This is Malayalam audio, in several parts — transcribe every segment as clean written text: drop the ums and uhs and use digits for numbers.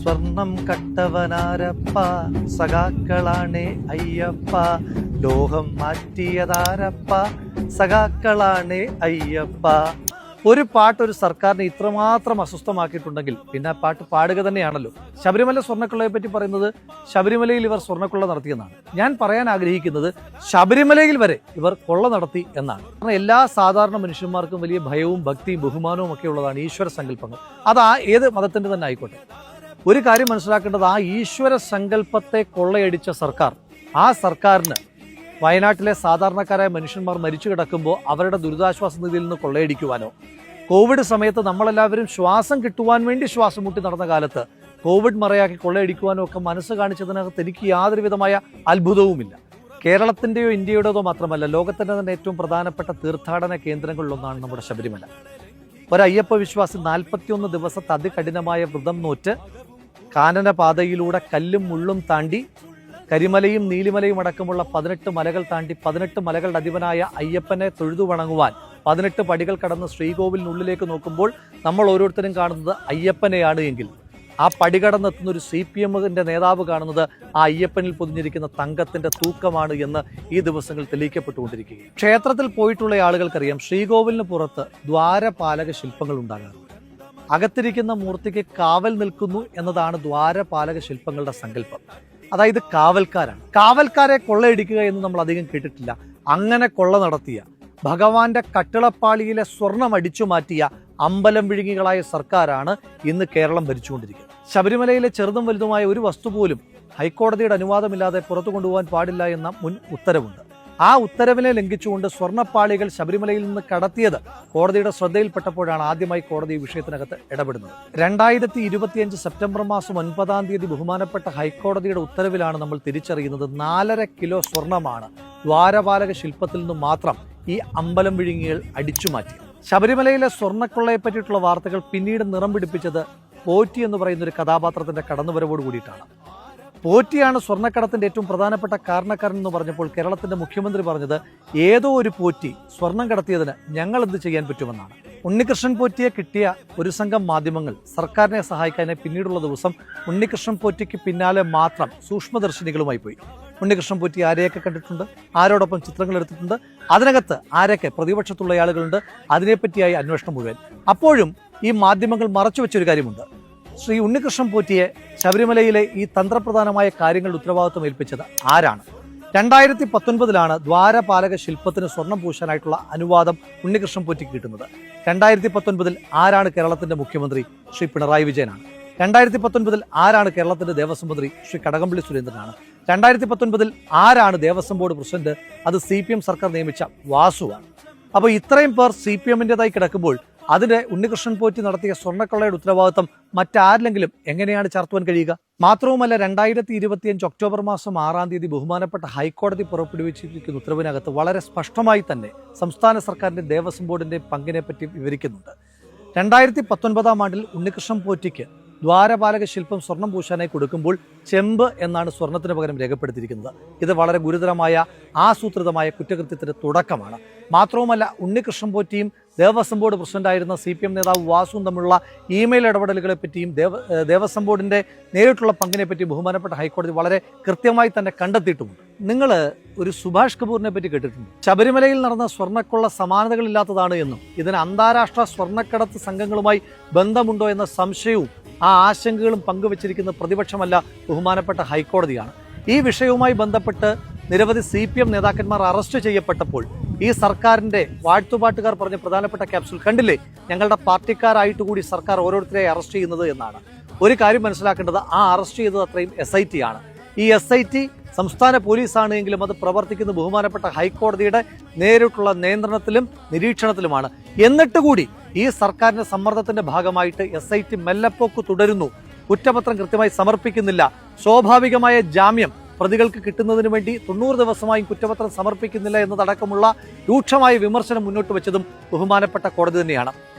സ്വർണം കട്ടവനാരപ്പ സഖാക്കളാണേ അയ്യപ്പ, ലോകം മാറ്റിയതാരപ്പ സഖാക്കളാണേ അയ്യപ്പ. ഒരു പാട്ട് ഒരു സർക്കാരിനെ ഇത്രമാത്രം അസ്വസ്ഥമാക്കിയിട്ടുണ്ടെങ്കിൽ പിന്നെ ആ പാട്ട് പാടുക തന്നെയാണല്ലോ. ശബരിമല സ്വർണ്ണക്കൊള്ളയെ പറ്റി പറയുന്നത് ശബരിമലയിൽ ഇവർ സ്വർണ്ണക്കൊള്ള നടത്തിയെന്നാണ്. ഞാൻ പറയാൻ ആഗ്രഹിക്കുന്നത് ശബരിമലയിൽ വരെ ഇവർ കൊള്ള നടത്തി എന്നാണ്. കാരണം എല്ലാ സാധാരണ മനുഷ്യന്മാർക്കും വലിയ ഭയവും ഭക്തിയും ബഹുമാനവും ഒക്കെ ഉള്ളതാണ് ഈശ്വര സങ്കല്പങ്ങൾ. അത് ഏത് മതത്തിന്റെ തന്നെ ആയിക്കോട്ടെ. ഒരു കാര്യം മനസ്സിലാക്കേണ്ടത്, ആ ഈശ്വര സങ്കല്പത്തെ കൊള്ളയടിച്ച സർക്കാർ, ആ സർക്കാരിന് വയനാട്ടിലെ സാധാരണക്കാരായ മനുഷ്യന്മാർ മരിച്ചു കിടക്കുമ്പോൾ അവരുടെ ദുരിതാശ്വാസ നിധിയിൽ നിന്ന് കൊള്ളയടിക്കുവാനോ, കോവിഡ് സമയത്ത് നമ്മളെല്ലാവരും ശ്വാസം കിട്ടുവാൻ വേണ്ടി ശ്വാസം മുട്ടി നടന്ന കാലത്ത് കോവിഡ് മറയാക്കി കൊള്ളയടിക്കുവാനോ ഒക്കെ മനസ്സ് കാണിച്ചതിനകത്ത് എനിക്ക് യാതൊരു വിധമായ അത്ഭുതവുമില്ല. കേരളത്തിൻ്റെയോ ഇന്ത്യയുടേതോ മാത്രമല്ല, ലോകത്തിൻ്റെ തന്നെ ഏറ്റവും പ്രധാനപ്പെട്ട തീർത്ഥാടന കേന്ദ്രങ്ങളിലൊന്നാണ് നമ്മുടെ ശബരിമല. ഒരയ്യപ്പ വിശ്വാസി 41 ദിവസത്തെ അതികഠിനമായ വ്രതം നോറ്റ് കാനനപാതയിലൂടെ കല്ലും മുള്ളും താണ്ടി കരിമലയും നീലിമലയും അടക്കമുള്ള 18 മലകൾ താണ്ടി 18 മലകളുടെ അധിപനായ അയ്യപ്പനെ തൊഴുതു വണങ്ങുവാൻ 18 പടികൾ കടന്ന് ശ്രീകോവിലിനുള്ളിലേക്ക് നോക്കുമ്പോൾ നമ്മൾ ഓരോരുത്തരും കാണുന്നത് അയ്യപ്പനെയാണ് എങ്കിൽ, ആ പടി കടന്നെത്തുന്ന ഒരു CPM-ന്റെ നേതാവ് കാണുന്നത് ആ അയ്യപ്പനിൽ പൊതിഞ്ഞിരിക്കുന്ന തങ്കത്തിന്റെ തൂക്കമാണ് എന്ന് ഈ ദിവസങ്ങൾ തെളിയിക്കപ്പെട്ടുകൊണ്ടിരിക്കുകയാണ്. ക്ഷേത്രത്തിൽ പോയിട്ടുള്ള ആളുകൾക്കറിയാം, ശ്രീകോവിലിന് പുറത്ത് ദ്വാരപാലക ശില്പങ്ങൾ ഉണ്ടാകാറുണ്ട്. അകത്തിരിക്കുന്ന മൂർത്തിക്ക് കാവൽ നിൽക്കുന്നു എന്നതാണ് ദ്വാരപാലക ശില്പങ്ങളുടെ സങ്കല്പം. അതായത് കാവൽക്കാരാണ്. കാവൽക്കാരെ കൊള്ളയടിക്കുക എന്ന് നമ്മൾ അധികം കേട്ടിട്ടില്ല. അങ്ങനെ കൊള്ള നടത്തിയ, ഭഗവാന്റെ കട്ടിളപ്പാളിയിലെ സ്വർണം അടിച്ചു മാറ്റിയ അമ്പലം വിഴുങ്ങികളായ സർക്കാരാണ് ഇന്ന് കേരളം ഭരിച്ചുകൊണ്ടിരിക്കുന്നത്. ശബരിമലയിലെ ചെറുതും വലുതുമായ ഒരു വസ്തു പോലും ഹൈക്കോടതിയുടെ അനുവാദമില്ലാതെ പുറത്തു കൊണ്ടുപോകാൻ പാടില്ല എന്ന മുൻ ഉത്തരവുണ്ട്. ആ ഉത്തരവിനെ ലംഘിച്ചുകൊണ്ട് സ്വർണ്ണപ്പാളികൾ ശബരിമലയിൽ നിന്ന് കടത്തിയത് കോടതിയുടെ ശ്രദ്ധയിൽപ്പെട്ടപ്പോഴാണ് ആദ്യമായി കോടതി ഈ വിഷയത്തിനകത്ത് ഇടപെടുന്നത്. 2025 സെപ്റ്റംബർ മാസം 9-ാം തീയതി ബഹുമാനപ്പെട്ട ഹൈക്കോടതിയുടെ ഉത്തരവിലാണ് നമ്മൾ തിരിച്ചറിയുന്നത് 4.5 കിലോ സ്വർണമാണ് ദ്വാരപാലക ശില്പത്തിൽ നിന്ന് മാത്രം ഈ അമ്പലം വിഴുങ്ങികൾ അടിച്ചുമാറ്റി. ശബരിമലയിലെ സ്വർണ്ണക്കൊള്ളയെ പറ്റിയിട്ടുള്ള വാർത്തകൾ പിന്നീട് നിറം പിടിപ്പിച്ചത് പോറ്റി എന്ന് പറയുന്ന ഒരു കഥാപാത്രത്തിന്റെ കടന്നുവരവോട് കൂടിയിട്ടാണ്. പോറ്റിയാണ് സ്വർണ്ണക്കടത്തിന്റെ ഏറ്റവും പ്രധാനപ്പെട്ട കാരണക്കാരൻ എന്ന് പറഞ്ഞപ്പോൾ കേരളത്തിന്റെ മുഖ്യമന്ത്രി പറഞ്ഞത്, ഏതോ ഒരു പോറ്റി സ്വർണം കടത്തിയതിന് ഞങ്ങൾ എന്ത് ചെയ്യാൻ പറ്റുമെന്നാണ്. ഉണ്ണികൃഷ്ണൻ പോറ്റിയെ കിട്ടിയ ഒരു സംഘം മാധ്യമങ്ങൾ സർക്കാരിനെ സഹായിക്കാനായി പിന്നീടുള്ള ദിവസം ഉണ്ണികൃഷ്ണൻ പോറ്റിക്ക് പിന്നാലെ മാത്രം സൂക്ഷ്മദർശിനികളുമായി പോയി. ഉണ്ണികൃഷ്ണൻ പോറ്റി ആരെയൊക്കെ കണ്ടിട്ടുണ്ട്, ആരോടൊപ്പം ചിത്രങ്ങൾ എടുത്തിട്ടുണ്ട്, അതിനകത്ത് ആരൊക്കെ പ്രതിപക്ഷത്തുള്ള ആളുകളുണ്ട്, അതിനെപ്പറ്റിയായി അന്വേഷണം മുഴുവൻ. അപ്പോഴും ഈ മാധ്യമങ്ങൾ മറച്ചു വെച്ചൊരു കാര്യമുണ്ട്. ശ്രീ ഉണ്ണികൃഷ്ണൻ പോറ്റിയെ ശബരിമലയിലെ ഈ തന്ത്രപ്രധാനമായ കാര്യങ്ങളുടെ ഉത്തരവാദിത്വം ഏൽപ്പിച്ചത് ആരാണ്? 2019 ദ്വാരപാലക ശില്പത്തിന് സ്വർണം പൂശാനായിട്ടുള്ള അനുവാദം ഉണ്ണികൃഷ്ണൻ പോറ്റിക്ക് കിട്ടുന്നത്. 2019 ആരാണ് കേരളത്തിന്റെ മുഖ്യമന്ത്രി? ശ്രീ പിണറായി വിജയനാണ്. 2019 ആരാണ് കേരളത്തിന്റെ ദേവസ്വം മന്ത്രി? ശ്രീ കടകംപള്ളി സുരേന്ദ്രനാണ്. 2019 ആരാണ് ദേവസ്വം ബോർഡ് പ്രസിഡന്റ്? അത് CPM സർക്കാർ നിയമിച്ച വാസുവാണ്. അപ്പോൾ ഇത്രയും പേർ CPM-ൻ്റെതായി കിടക്കുമ്പോൾ അതിന്റെ ഉണ്ണികൃഷ്ണൻ പോറ്റി നടത്തിയ സ്വർണ്ണക്കൊള്ളയുടെ ഉത്തരവാദിത്വം മറ്റാരിലെങ്കിലും എങ്ങനെയാണ് ചാർത്തുവാൻ കഴിയുക? മാത്രവുമല്ല, 2025 ഒക്ടോബർ മാസം 6-ാം തീയതി ബഹുമാനപ്പെട്ട ഹൈക്കോടതി പുറപ്പെടുവിച്ചിരിക്കുന്ന ഉത്തരവിനകത്ത് വളരെ സ്പഷ്ടമായി തന്നെ സംസ്ഥാന സർക്കാരിന്റെ ദേവസ്വം ബോർഡിന്റെ പങ്കിനെ പറ്റി വിവരിക്കുന്നുണ്ട്. 2019-ാം ആണ്ടിൽ ഉണ്ണികൃഷ്ണൻ പോറ്റിക്ക് ദ്വാരപാലക ശില്പം സ്വർണം പൂശാനായി കൊടുക്കുമ്പോൾ ചെമ്പ് എന്നാണ് സ്വർണത്തിന് പകരം രേഖപ്പെടുത്തിയിരിക്കുന്നത്. ഇത് വളരെ ഗുരുതരമായ ആസൂത്രിതമായ കുറ്റകൃത്യത്തിന്റെ തുടക്കമാണ്. മാത്രവുമല്ല, ഉണ്ണികൃഷ്ണൻ പോറ്റിയും ദേവസ്വം ബോർഡ് പ്രസിഡന്റായിരുന്ന CPM നേതാവ് വാസുവും തമ്മിലുള്ള ഇമെയിൽ ഇടപെടലുകളെ പറ്റിയും ദേവസ്വം ബോർഡിന്റെ നേരിട്ടുള്ള പങ്കിനെ പറ്റി ബഹുമാനപ്പെട്ട ഹൈക്കോടതി വളരെ കൃത്യമായി തന്നെ കണ്ടെത്തിയിട്ടുമുണ്ട്. നിങ്ങൾ ഒരു സുഭാഷ് കപൂറിനെ പറ്റി കേട്ടിട്ടുണ്ട്. ശബരിമലയിൽ നടന്ന സ്വർണ്ണക്കൊള്ള സമാനതകളില്ലാത്തതാണ് എന്നും ഇതിന് അന്താരാഷ്ട്ര സ്വർണ്ണക്കടത്ത് സംഘങ്ങളുമായി ബന്ധമുണ്ടോ എന്ന സംശയവും ആ ആശങ്കകളും പങ്കുവച്ചിരിക്കുന്ന പ്രതിപക്ഷമല്ല, ബഹുമാനപ്പെട്ട ഹൈക്കോടതിയാണ്. ഈ വിഷയവുമായി ബന്ധപ്പെട്ട് നിരവധി CPM നേതാക്കന്മാർ അറസ്റ്റ് ചെയ്യപ്പെട്ടപ്പോൾ ഈ സർക്കാരിന്റെ വാഴ്ത്തുപാട്ടുകാർ പറഞ്ഞ പ്രധാനപ്പെട്ട ക്യാപ്സ്യൂൾ കണ്ടില്ലേ, ഞങ്ങളുടെ പാർട്ടിക്കാരായിട്ട് കൂടി സർക്കാർ ഓരോരുത്തരെ അറസ്റ്റ് ചെയ്യുന്നത് എന്നാണ്. ഒരു കാര്യം മനസ്സിലാക്കേണ്ടത്, ആ അറസ്റ്റ് ചെയ്തത് അത്രയും SIT ആണ്. ഈ SIT സംസ്ഥാന പോലീസാണ് എങ്കിലും അത് പ്രവർത്തിക്കുന്ന ബഹുമാനപ്പെട്ട ഹൈക്കോടതിയുടെ നേരിട്ടുള്ള നിയന്ത്രണത്തിലും നിരീക്ഷണത്തിലുമാണ്. എന്നിട്ട് കൂടി ഈ സർക്കാരിന്റെ സമ്മർദ്ദത്തിന്റെ ഭാഗമായിട്ട് SIT മെല്ലപ്പോക്ക് തുടരുന്നു. കുറ്റപത്രം കൃത്യമായി സമർപ്പിക്കുന്നില്ല. സ്വാഭാവികമായ ജാമ്യം പ്രതികൾക്ക് കിട്ടുന്നതിന് വേണ്ടി 90 ദിവസമായും കുറ്റപത്രം സമർപ്പിക്കുന്നില്ല എന്നതടക്കമുള്ള രൂക്ഷമായ വിമർശനം മുന്നോട്ട് വെച്ചതും ബഹുമാനപ്പെട്ട കോടതി തന്നെയാണ്.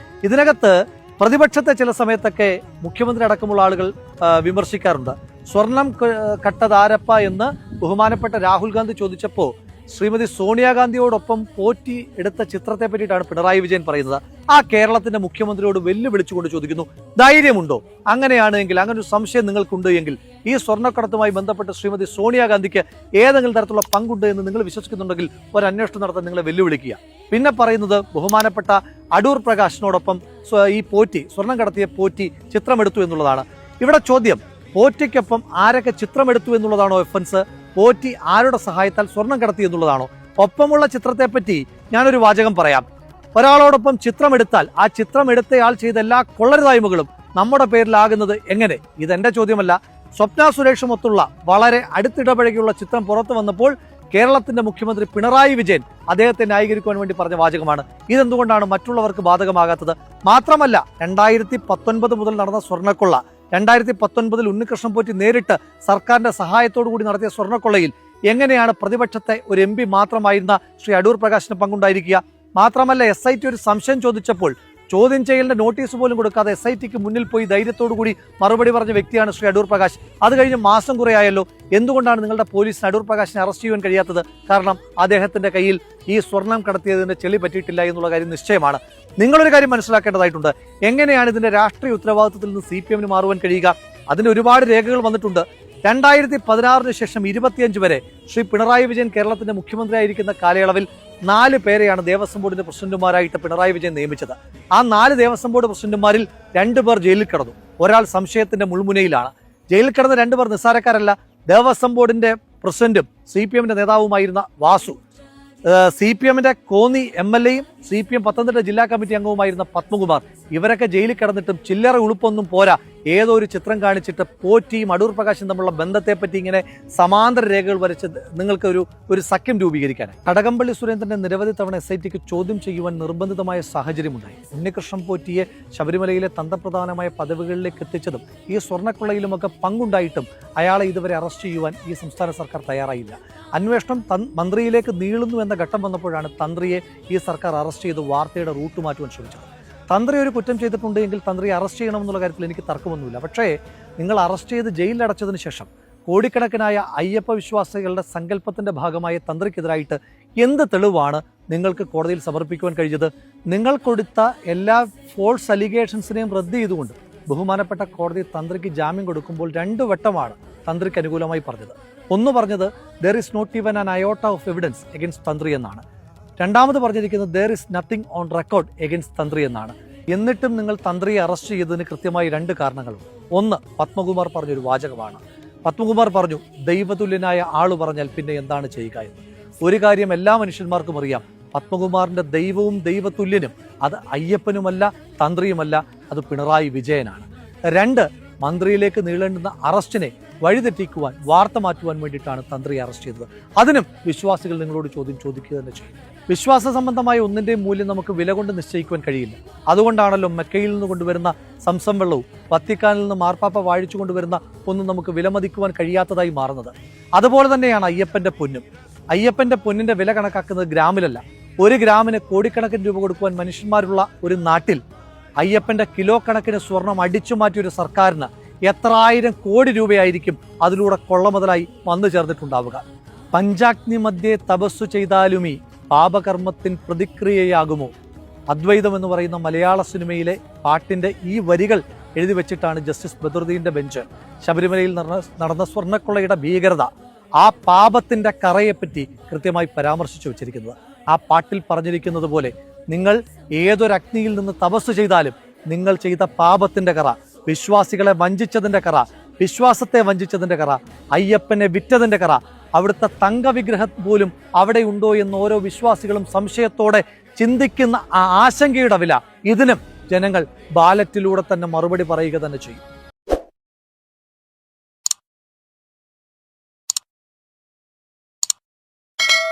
ഇതിനകത്ത് പ്രതിപക്ഷത്തെ ചില സമയത്തൊക്കെ മുഖ്യമന്ത്രി അടക്കമുള്ള ആളുകൾ വിമർശിക്കാറുണ്ട്. സ്വർണം കട്ടതാരപ്പ എന്ന് ബഹുമാനപ്പെട്ട രാഹുൽ ഗാന്ധി ചോദിച്ചപ്പോൾ ശ്രീമതി സോണിയാഗാന്ധിയോടൊപ്പം പോറ്റി എടുത്ത ചിത്രത്തെ പറ്റിയിട്ടാണ് പിണറായി വിജയൻ പറയുന്നത്. ആ കേരളത്തിന്റെ മുഖ്യമന്ത്രിയോട് വെല്ലുവിളിച്ചുകൊണ്ട് ചോദിക്കുന്നു, ധൈര്യമുണ്ടോ? അങ്ങനെയാണെങ്കിൽ, അങ്ങനെ ഒരു സംശയം നിങ്ങൾക്കുണ്ട് എങ്കിൽ ഈ സ്വർണ്ണക്കടത്തുമായി ബന്ധപ്പെട്ട് ശ്രീമതി സോണിയാഗാന്ധിക്ക് ഏതെങ്കിലും തരത്തിലുള്ള പങ്കുണ്ട് എന്ന് നിങ്ങൾ വിശ്വസിക്കുന്നുണ്ടെങ്കിൽ ഒരു അന്വേഷണം നടത്താൻ നിങ്ങളെ വെല്ലുവിളിക്കുക. പിന്നെ പറയുന്നത് ബഹുമാനപ്പെട്ട അടൂർ പ്രകാശിനോടൊപ്പം ഈ പോറ്റി, സ്വർണം കടത്തിയ പോറ്റി ചിത്രമെടുത്തു എന്നുള്ളതാണ്. ഇവിടെ ചോദ്യം, പോറ്റിക്കൊപ്പം ആരൊക്കെ ചിത്രമെടുത്തു എന്നുള്ളതാണോ ഒഫൻസ്? പോറ്റി ആരുടെ സഹായത്താൽ സ്വർണം കടത്തി എന്നുള്ളതാണോ? ഒപ്പമുള്ള ചിത്രത്തെപ്പറ്റി ഞാനൊരു വാചകം പറയാം. ഒരാളോടൊപ്പം ചിത്രമെടുത്താൽ ആ ചിത്രമെടുത്തയാൾ ചെയ്ത എല്ലാ കൊള്ളരുതായ്മകളും നമ്മുടെ പേരിലാകുന്നത് എങ്ങനെ? ഇതെന്റെ ചോദ്യമല്ല. സ്വപ്ന സുരേഷുമൊത്തുള്ള വളരെ അടുത്തിടപഴകിയുള്ള ചിത്രം പുറത്തു വന്നപ്പോൾ കേരളത്തിന്റെ മുഖ്യമന്ത്രി പിണറായി വിജയൻ അദ്ദേഹത്തെ ന്യായീകരിക്കുവാൻ വേണ്ടി പറഞ്ഞ വാചകമാണ്. ഇതെന്തുകൊണ്ടാണ് മറ്റുള്ളവർക്ക് ബാധകമാകാത്തത്? മാത്രമല്ല, 2019 മുതൽ നടന്ന സ്വർണ്ണക്കൊള്ള, 2019 ഉണ്ണികൃഷ്ണൻ പോറ്റി നേരിട്ട് സർക്കാരിന്റെ സഹായത്തോടു കൂടി നടത്തിയ സ്വർണ്ണക്കൊള്ളയിൽ എങ്ങനെയാണ് പ്രതിപക്ഷത്തെ ഒരു MP മാത്രമായിരുന്ന ശ്രീ അടൂർ പ്രകാശിന് പങ്കുണ്ടായിരിക്കുക? മാത്രമല്ല, SIT ഒരു സംശയം ചോദിച്ചപ്പോൾ ചോദ്യം ചെയ്യലിന്റെ നോട്ടീസ് പോലും കൊടുക്കാതെ SITക്ക് മുന്നിൽ പോയി ധൈര്യത്തോടു കൂടി മറുപടി പറഞ്ഞ വ്യക്തിയാണ് ശ്രീ അടൂർ പ്രകാശ്. അത് കഴിഞ്ഞ് മാസം കുറയായല്ലോ. എന്തുകൊണ്ടാണ് നിങ്ങളുടെ പോലീസിന് അടൂർ പ്രകാശിനെ അറസ്റ്റ് ചെയ്യാൻ കഴിയാത്തത്? കാരണം അദ്ദേഹത്തിന്റെ കയ്യിൽ ഈ സ്വർണം കടത്തിയതിന്റെ ചെളി പറ്റിയിട്ടില്ല എന്നുള്ള കാര്യം നിശ്ചയമാണ്. നിങ്ങളൊരു കാര്യം മനസ്സിലാക്കേണ്ടതായിട്ടുണ്ട്. എങ്ങനെയാണ് ഇതിന്റെ രാഷ്ട്രീയ ഉത്തരവാദിത്വത്തിൽ നിന്ന് CPMന് മാറുവാൻ കഴിയുക? അതിന് ഒരുപാട് രേഖകൾ വന്നിട്ടുണ്ട്. 2016 ശേഷം 25 വരെ ശ്രീ പിണറായി വിജയൻ കേരളത്തിന്റെ മുഖ്യമന്ത്രിയായിരിക്കുന്ന കാലയളവിൽ 4 പേരെയാണ് ദേവസ്വം ബോർഡിന്റെ പ്രസിഡന്റുമാരായിട്ട് പിണറായി വിജയൻ നിയമിച്ചത്. ആ 4 ദേവസ്വം ബോർഡ് പ്രസിഡന്റുമാരിൽ 2 പേർ ജയിലിൽ കിടന്നു. ഒരാൾ സംശയത്തിന്റെ മുൾമുനയിലാണ്. ജയിലിൽ കിടന്ന 2 പേർ നിസ്സാരക്കാരല്ല. ദേവസ്വം ബോർഡിന്റെ പ്രസിഡന്റും CPMന്റെ നേതാവുമായിരുന്ന വാസു, CPMന്റെ കോന്നി MLAയും CPM പത്തനംതിട്ട ജില്ലാ കമ്മിറ്റി അംഗവുമായിരുന്ന പത്മകുമാർ. ഇവരൊക്കെ ജയിലിൽ കിടന്നിട്ടും ചില്ലറ ഉളുപ്പൊന്നും പോരാ, ഏതോ ഒരു ചിത്രം കാണിച്ചിട്ട് പോറ്റിയും അടൂർ പ്രകാശും തമ്മിലുള്ള ബന്ധത്തെപ്പറ്റി ഇങ്ങനെ സമാന്തര രേഖകൾ വരച്ച് നിങ്ങൾക്ക് ഒരു സഖ്യം രൂപീകരിക്കാൻ. കടകംപള്ളി സുരേന്ദ്രന്റെ നിരവധി തവണ SITക്ക് ചോദ്യം ചെയ്യുവാൻ നിർബന്ധിതമായ സാഹചര്യമുണ്ടായി. ഉണ്ണികൃഷ്ണൻ പോറ്റിയെ ശബരിമലയിലെ തന്ത്രപ്രധാനമായ പദവികളിലേക്ക് എത്തിച്ചതും ഈ സ്വർണ്ണക്കൊള്ളയിലുമൊക്കെ പങ്കുണ്ടായിട്ടും അയാളെ ഇതുവരെ അറസ്റ്റ് ചെയ്യുവാൻ ഈ സംസ്ഥാന സർക്കാർ തയ്യാറായില്ല. അന്വേഷണം മന്ത്രിയിലേക്ക് നീളുന്നു എന്ന ഘട്ടം വന്നപ്പോഴാണ് തന്ത്രിയെ ഈ സർക്കാർ അറസ്റ്റ് ചെയ്ത് വാർത്തയുടെ റൂട്ട് മാറ്റുവാൻ ശ്രമിച്ചത്. തന്ത്രി ഒരു കുറ്റം ചെയ്തിട്ടുണ്ട് എങ്കിൽ തന്ത്രിയെ അറസ്റ്റ് ചെയ്യണമെന്നുള്ള കാര്യത്തിൽ എനിക്ക് തർക്കമൊന്നുമില്ല. പക്ഷേ നിങ്ങൾ അറസ്റ്റ് ചെയ്ത് ജയിലിലടച്ചതിന് ശേഷം കോടിക്കണക്കിനായ അയ്യപ്പ വിശ്വാസികളുടെ സങ്കല്പത്തിന്റെ ഭാഗമായ തന്ത്രിക്കെതിരായിട്ട് എന്ത് തെളിവാണ് നിങ്ങൾക്ക് കോടതിയിൽ സമർപ്പിക്കുവാൻ കഴിഞ്ഞത്? നിങ്ങൾ കൊടുത്ത എല്ലാ ഫോൾസ് അലിഗേഷൻസിനെയും റദ്ദ് ചെയ്തുകൊണ്ട് ബഹുമാനപ്പെട്ട കോടതി തന്ത്രിക്ക് ജാമ്യം കൊടുക്കുമ്പോൾ 2 വട്ടമാണ് തന്ത്രിക്ക് അനുകൂലമായി പറഞ്ഞത്. ഒന്ന് പറഞ്ഞത് there is not even an iota of evidence against തന്ത്രി എന്നാണ്. രണ്ടാമത് പറഞ്ഞിരിക്കുന്നത് there is nothing on record against തന്ത്രി എന്നാണ്. എന്നിട്ടും നിങ്ങൾ തന്ത്രിയെ അറസ്റ്റ് ചെയ്തതിന് കൃത്യമായി 2 കാരണങ്ങളുണ്ട്. ഒന്ന്, പത്മകുമാർ പറഞ്ഞൊരു വാചകമാണ്. പത്മകുമാർ പറഞ്ഞു, ദൈവതുല്യനായ ആള് പറഞ്ഞാൽ പിന്നെ എന്താണ് ചെയ്യുക എന്ന്. ഒരു കാര്യം എല്ലാ മനുഷ്യന്മാർക്കും അറിയാം, പത്മകുമാറിന്റെ ദൈവവും ദൈവതുല്യനും അത് അയ്യപ്പനുമല്ല തന്ത്രിയുമല്ല, അത് പിണറായി വിജയനാണ്. 2, മന്ത്രിയിലേക്ക് നീളേണ്ടുന്ന അറസ്റ്റിനെ വഴിതെറ്റിക്കുവാൻ, വാർത്ത മാറ്റുവാൻ വേണ്ടിയിട്ടാണ് തന്ത്രിയെ അറസ്റ്റ് ചെയ്തത്. അതിനും വിശ്വാസികൾ നിങ്ങളോട് ചോദ്യം ചോദിക്കുക തന്നെ ചെയ്യും. വിശ്വാസ സംബന്ധമായ ഒന്നിന്റെയും മൂല്യം നമുക്ക് വില കൊണ്ട് നിശ്ചയിക്കുവാൻ കഴിയില്ല. അതുകൊണ്ടാണല്ലോ മെക്കയിൽ നിന്ന് കൊണ്ടുവരുന്ന സംസം വെള്ളവും വത്തിക്കാനിൽ നിന്ന് മാർപ്പാപ്പ വാഴിച്ചു കൊണ്ടുവരുന്ന ഒന്നും നമുക്ക് വിലമതിക്കുവാൻ കഴിയാത്തതായി മാറുന്നത്. അതുപോലെ തന്നെയാണ് അയ്യപ്പന്റെ പൊന്നും. അയ്യപ്പന്റെ പൊന്നിന്റെ വില കണക്കാക്കുന്നത് ഗ്രാമിലല്ല. 1 ഗ്രാമിന് കോടിക്കണക്കിന് രൂപ കൊടുക്കുവാൻ മനുഷ്യന്മാരുള്ള ഒരു നാട്ടിൽ അയ്യപ്പന്റെ കിലോ കണക്കിന് സ്വർണം അടിച്ചു മാറ്റിയ ഒരു സർക്കാരിന് എത്ര ആയിരം കോടി രൂപയായിരിക്കും അതിലൂടെ കൊള്ളമുതലായി വന്നു ചേർന്നിട്ടുണ്ടാവുക. പഞ്ചാഗ്നി മധ്യേ തപസ്സു ചെയ്താലുമീ പാപകർമ്മത്തിൻ പ്രതിക്രിയയാകുമോ? അദ്വൈതം എന്ന് പറയുന്ന മലയാള സിനിമയിലെ പാട്ടിന്റെ ഈ വരികൾ എഴുതി വെച്ചിട്ടാണ് ജസ്റ്റിസ് ബദറുദ്ദീന്റെ ബെഞ്ച് ശബരിമലയിൽ നടന്ന സ്വർണ്ണക്കൊള്ളയുടെ ഭീകരത, ആ പാപത്തിന്റെ കറയെപ്പറ്റി കൃത്യമായി പരാമർശിച്ചു വെച്ചിരിക്കുന്നത്. ആ പാട്ടിൽ പറഞ്ഞിരിക്കുന്നത് പോലെ നിങ്ങൾ ഏതൊരു അഗ്നിയിൽ നിന്ന് തപസ് ചെയ്താലും നിങ്ങൾ ചെയ്ത പാപത്തിന്റെ കറ, വിശ്വാസികളെ വഞ്ചിച്ചതിന്റെ കറ, വിശ്വാസത്തെ വഞ്ചിച്ചതിന്റെ കറ, അയ്യപ്പനെ വിറ്റതിന്റെ കറ, അവിടുത്തെ തങ്കവിഗ്രഹം പോലും അവിടെ ഉണ്ടോ എന്ന് ഓരോ വിശ്വാസികളും സംശയത്തോടെ ചിന്തിക്കുന്ന ആ ആശങ്കയുടെ വില, ഇതിനും ജനങ്ങൾ ബാലറ്റിലൂടെ തന്നെ മറുപടി പറയുക തന്നെ ചെയ്യും.